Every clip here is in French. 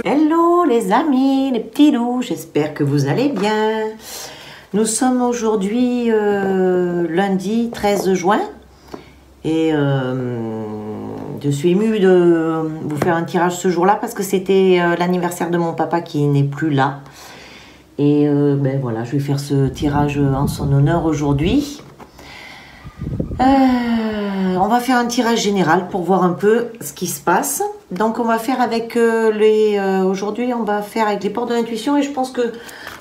Hello les amis, les petits loups, j'espère que vous allez bien. Nous sommes aujourd'hui lundi 13 juin et je suis émue de vous faire un tirage ce jour-là parce que c'était l'anniversaire de mon papa qui n'est plus là. Et ben voilà, je vais faire ce tirage en son honneur aujourd'hui. On va faire un tirage général pour voir un peu ce qui se passe. Donc on va faire avec aujourd'hui on va faire avec les portes de l'intuition et je pense que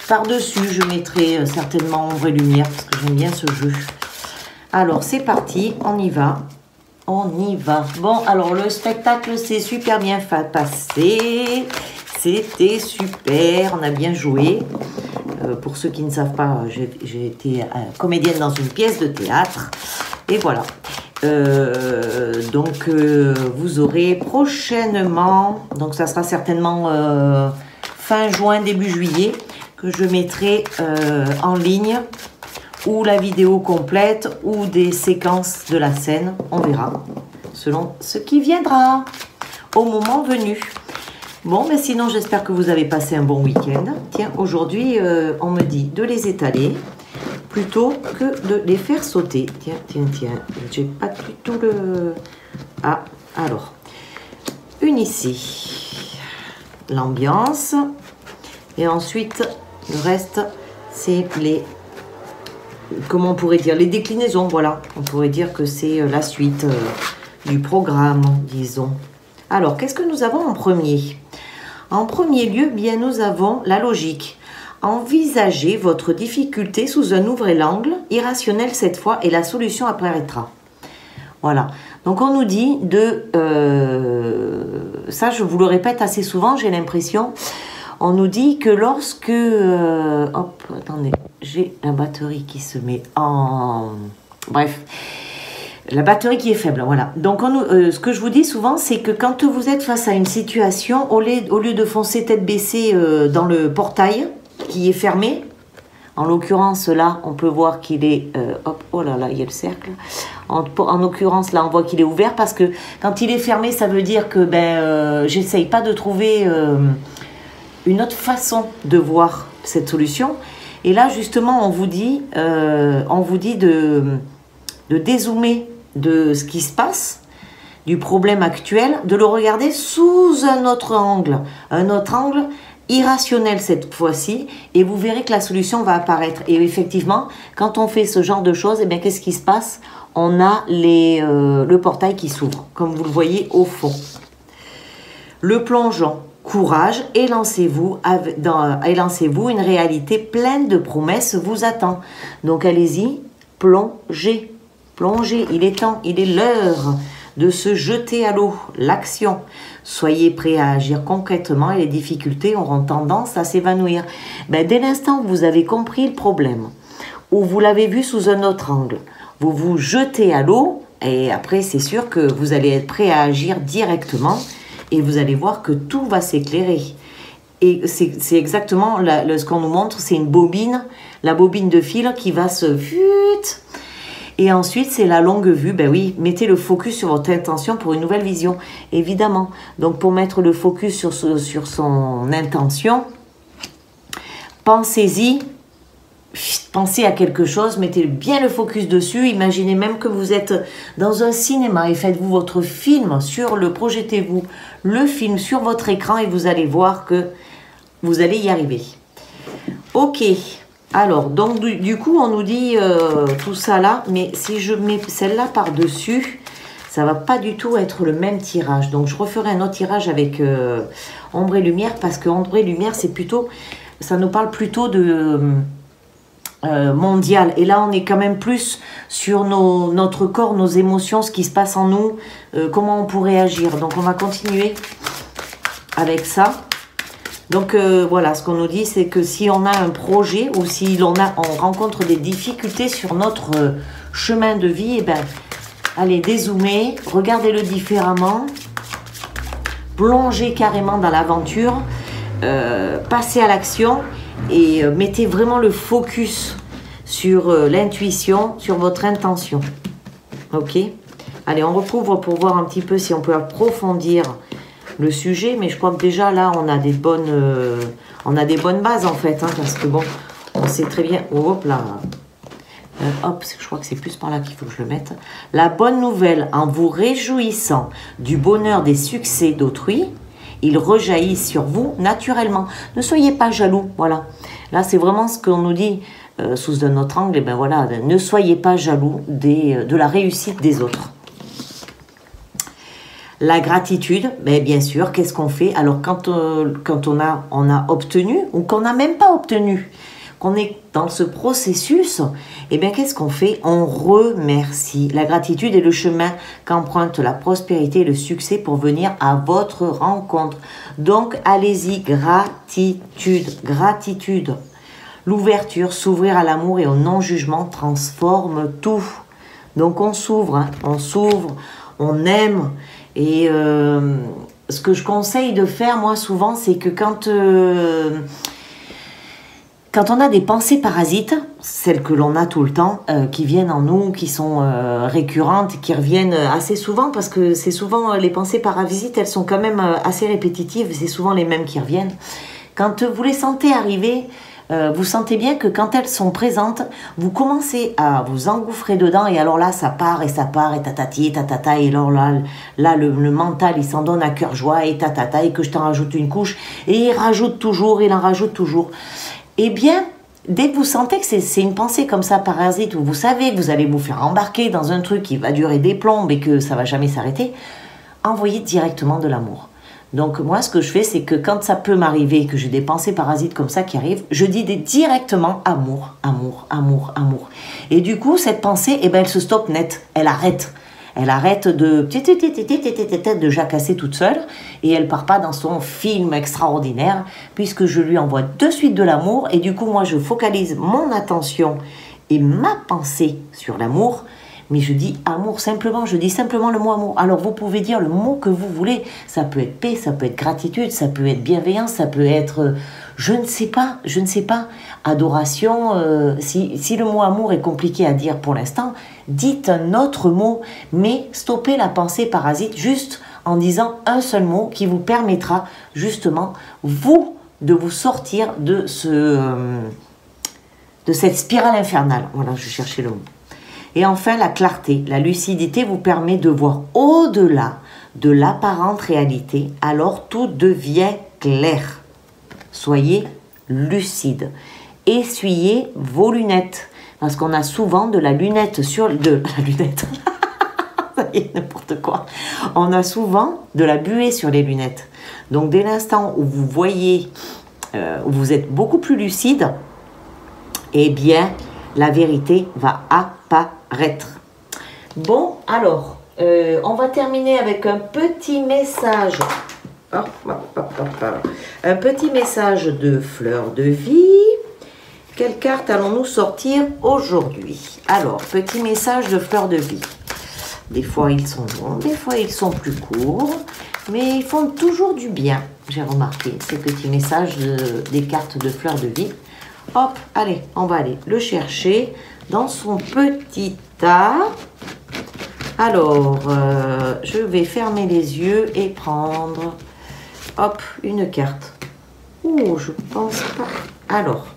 par-dessus je mettrai certainement ombre et lumière parce que j'aime bien ce jeu. Alors c'est parti, on y va. On y va. Bon, alors le spectacle s'est super bien passé. C'était super, on a bien joué. Pour ceux qui ne savent pas, j'ai été comédienne dans une pièce de théâtre. Et voilà. Donc, vous aurez prochainement, donc ça sera certainement fin juin, début juillet, que je mettrai en ligne ou la vidéo complète ou des séquences de la scène. On verra, selon ce qui viendra au moment venu. Bon, mais sinon, j'espère que vous avez passé un bon week-end. Tiens, aujourd'hui, on me dit de les étaler plutôt que de les faire sauter. Tiens, tiens, tiens. J'ai pas du tout le... Ah, alors. Une ici. L'ambiance. Et ensuite, le reste, c'est les... Comment on pourrait dire? Les déclinaisons, voilà. On pourrait dire que c'est la suite du programme, disons. Alors, qu'est-ce que nous avons en premier? En premier lieu, bien, nous avons la logique. Envisagez votre difficulté sous un nouvel angle, irrationnel cette fois, et la solution apparaîtra. Voilà. Donc, on nous dit de... ça, je vous le répète assez souvent, j'ai l'impression. On nous dit que lorsque... hop, attendez, j'ai la batterie qui se met en... Bref. La batterie qui est faible, voilà. Donc, ce que je vous dis souvent, c'est que quand vous êtes face à une situation, au lieu de foncer tête baissée dans le portail qui est fermé, en l'occurrence, là, on peut voir qu'il est... hop, oh là là, il y a le cercle. En l'occurrence, là, on voit qu'il est ouvert parce que quand il est fermé, ça veut dire que j'essaye pas de trouver une autre façon de voir cette solution. Et là, justement, on vous dit de dézoomer de ce qui se passe, du problème actuel, de le regarder sous un autre angle irrationnel cette fois-ci, et vous verrez que la solution va apparaître. Et effectivement, quand on fait ce genre de choses, eh bien, qu'est-ce qui se passe? On a le portail qui s'ouvre, comme vous le voyez au fond. Le plongeon, courage, et lancez-vous, une réalité pleine de promesses vous attend. Donc allez-y, plongez. Plongez, il est temps, il est l'heure de se jeter à l'eau, l'action. Soyez prêts à agir concrètement et les difficultés auront tendance à s'évanouir. Dès l'instant où vous avez compris le problème, ou vous l'avez vu sous un autre angle, vous vous jetez à l'eau et après c'est sûr que vous allez être prêt à agir directement et vous allez voir que tout va s'éclairer. Et c'est exactement ce qu'on nous montre, c'est une bobine, la bobine de fil qui va se... Et ensuite, c'est la longue vue. Ben oui, mettez le focus sur votre intention pour une nouvelle vision, évidemment. Donc, pour mettre le focus sur son intention, pensez-y, pensez à quelque chose, mettez bien le focus dessus. Imaginez même que vous êtes dans un cinéma et faites-vous votre film projetez-vous le film sur votre écran et vous allez voir que vous allez y arriver. Ok. Alors, donc du coup, on nous dit tout ça là, mais si je mets celle-là par-dessus, ça va pas du tout être le même tirage. Donc, je referai un autre tirage avec ombre et lumière, parce que ombre et lumière, c'est plutôt, ça nous parle plutôt de mondial. Et là, on est quand même plus sur notre corps, nos émotions, ce qui se passe en nous, comment on pourrait agir. Donc, on va continuer avec ça. Donc voilà, ce qu'on nous dit, c'est que si on a un projet ou si on rencontre des difficultés sur notre chemin de vie, eh ben, allez, dézoomer, regardez-le différemment, plongez carrément dans l'aventure, passez à l'action et mettez vraiment le focus sur l'intuition, sur votre intention. Ok. Allez, on recouvre pour voir un petit peu si on peut approfondir le sujet. Mais je crois que déjà là, on a des bonnes bases en fait. Hein, parce que bon, on sait très bien... Oh, hop là. Hop, je crois que c'est plus par là qu'il faut que je le mette. La bonne nouvelle, en vous réjouissant du bonheur des succès d'autrui, il rejaillit sur vous naturellement. Ne soyez pas jaloux, voilà. Là, c'est vraiment ce qu'on nous dit sous un autre angle. Et ben voilà, ne soyez pas jaloux de la réussite des autres. La gratitude, ben bien sûr, qu'est-ce qu'on fait? Alors, quand on a obtenu ou qu'on n'a même pas obtenu, qu'on est dans ce processus, eh bien, qu'est-ce qu'on fait? On remercie. La gratitude est le chemin qu'emprunte la prospérité et le succès pour venir à votre rencontre. Donc, allez-y, gratitude, gratitude. L'ouverture, s'ouvrir à l'amour et au non-jugement transforme tout. Donc, on s'ouvre, hein, on aime. Et ce que je conseille de faire, moi, souvent, c'est que quand on a des pensées parasites, celles que l'on a tout le temps, qui viennent en nous, qui sont récurrentes, qui reviennent assez souvent, parce que c'est souvent les pensées parasites, elles sont quand même assez répétitives, c'est souvent les mêmes qui reviennent. Quand vous les sentez arriver, vous sentez bien que quand elles sont présentes, vous commencez à vous engouffrer dedans, et alors là, ça part, et tatati, et tatata, et alors là le mental, il s'en donne à cœur joie, et tatata, et que je t'en rajoute une couche, et il rajoute toujours, il en rajoute toujours. Eh bien, dès que vous sentez que c'est une pensée comme ça, parasite, où vous savez que vous allez vous faire embarquer dans un truc qui va durer des plombes et que ça va jamais s'arrêter, envoyez directement de l'amour. Donc moi, ce que je fais, c'est que quand ça peut m'arriver, que j'ai des pensées parasites comme ça qui arrivent, je dis directement amour, amour, amour, amour. Et du coup, cette pensée, eh ben, elle se stoppe net, elle arrête. Elle arrête de jacasser toute seule et elle part pas dans son film extraordinaire puisque je lui envoie de suite de l'amour et du coup moi je focalise mon attention et ma pensée sur l'amour, mais je dis amour simplement, je dis simplement le mot amour. Alors vous pouvez dire le mot que vous voulez, ça peut être paix, ça peut être gratitude, ça peut être bienveillance, ça peut être je ne sais pas, adoration. Si le mot amour est compliqué à dire pour l'instant, dites un autre mot, mais stoppez la pensée parasite juste en disant un seul mot qui vous permettra justement, vous, de vous sortir de cette spirale infernale. Voilà, je cherchais le mot. Et enfin, la clarté, la lucidité vous permet de voir au-delà de l'apparente réalité, alors tout devient clair. Soyez lucide. Essuyez vos lunettes. Parce qu'on a souvent de la lunette sur... De la lunette. Ça y est, n'importe quoi. On a souvent de la buée sur les lunettes. Donc, dès l'instant où vous voyez, où vous êtes beaucoup plus lucide, eh bien, la vérité va apparaître. Bon, alors, on va terminer avec un petit message. Un petit message de fleur de vie. Quelle carte allons-nous sortir aujourd'hui? Alors, petit message de fleur de vie. Des fois, ils sont longs, des fois, ils sont plus courts, mais ils font toujours du bien. J'ai remarqué ces petits messages des cartes de fleur de vie. Hop, allez, on va aller le chercher dans son petit tas. Alors, je vais fermer les yeux et prendre... Hop, une carte. Oh, je pense pas. Alors,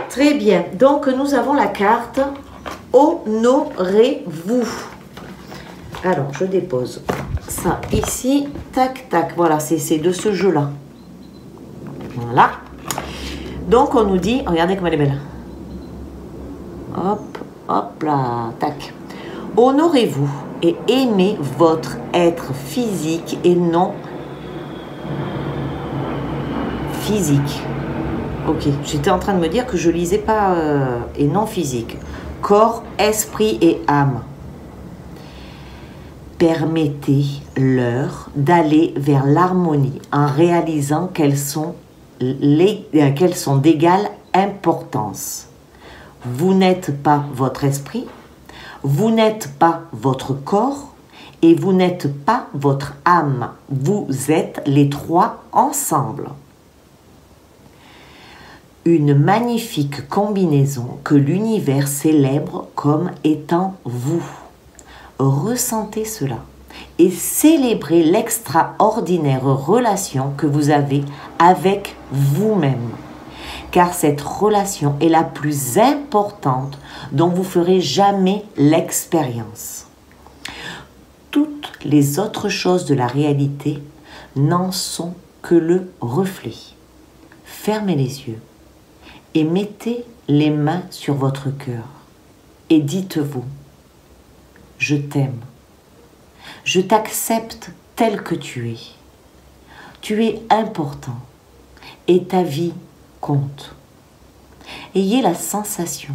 très bien. Donc, nous avons la carte Honorez-vous. Alors, je dépose ça ici. Tac, tac. Voilà, c'est de ce jeu-là. Voilà. Donc, on nous dit... Regardez comme elle est belle. Hop, hop là. Tac. Honorez-vous et aimez votre être physique et non physique. Ok, j'étais en train de me dire que je lisais pas et non physique. Corps, esprit et âme. Permettez-leur d'aller vers l'harmonie en réalisant qu'elles sont d'égale importance. Vous n'êtes pas votre esprit, vous n'êtes pas votre corps et vous n'êtes pas votre âme. Vous êtes les trois ensemble. Une magnifique combinaison que l'univers célèbre comme étant vous. Ressentez cela et célébrez l'extraordinaire relation que vous avez avec vous-même. Car cette relation est la plus importante dont vous ferez jamais l'expérience. Toutes les autres choses de la réalité n'en sont que le reflet. Fermez les yeux et mettez les mains sur votre cœur et dites-vous: je t'aime, je t'accepte tel que tu es. Tu es important et ta vie compte. Ayez la sensation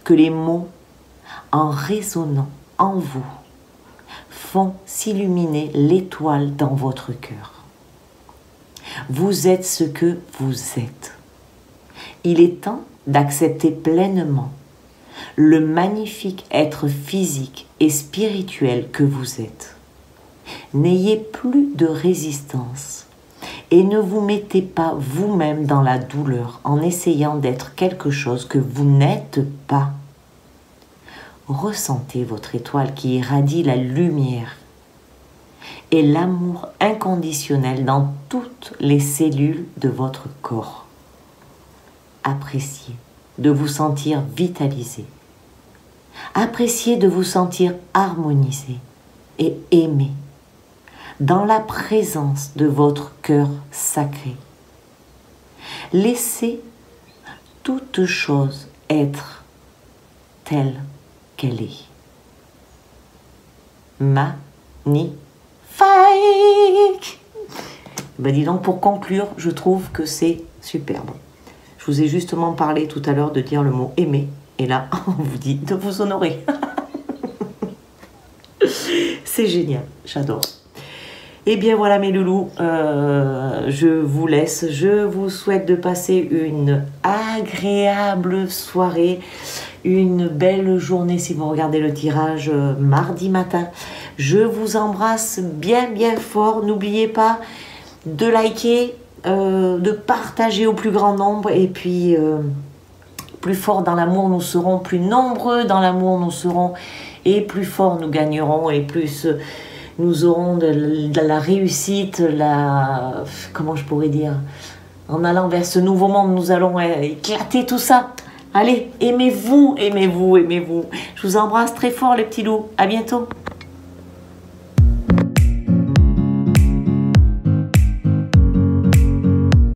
que les mots, en résonnant en vous, font s'illuminer l'étoile dans votre cœur. Vous êtes ce que vous êtes. Il est temps d'accepter pleinement le magnifique être physique et spirituel que vous êtes. N'ayez plus de résistance et ne vous mettez pas vous-même dans la douleur en essayant d'être quelque chose que vous n'êtes pas. Ressentez votre étoile qui irradie la lumière et l'amour inconditionnel dans toutes les cellules de votre corps. Appréciez de vous sentir vitalisé. Appréciez de vous sentir harmonisé et aimé dans la présence de votre cœur sacré. Laissez toute chose être telle qu'elle est. Magnifique. Ben dis donc, pour conclure, je trouve que c'est superbe. Je vous ai justement parlé tout à l'heure de dire le mot aimer, et là, on vous dit de vous honorer. C'est génial, j'adore. Et bien voilà mes loulous, je vous laisse. Je vous souhaite de passer une agréable soirée, une belle journée si vous regardez le tirage mardi matin. Je vous embrasse bien bien fort. N'oubliez pas de liker, de partager au plus grand nombre. Et puis, plus fort dans l'amour nous serons, plus nombreux dans l'amour nous serons. Et plus fort nous gagnerons et plus nous aurons de la réussite, comment je pourrais dire, en allant vers ce nouveau monde, nous allons éclater tout ça. Allez, aimez-vous, aimez-vous, aimez-vous. Je vous embrasse très fort les petits loups. À bientôt.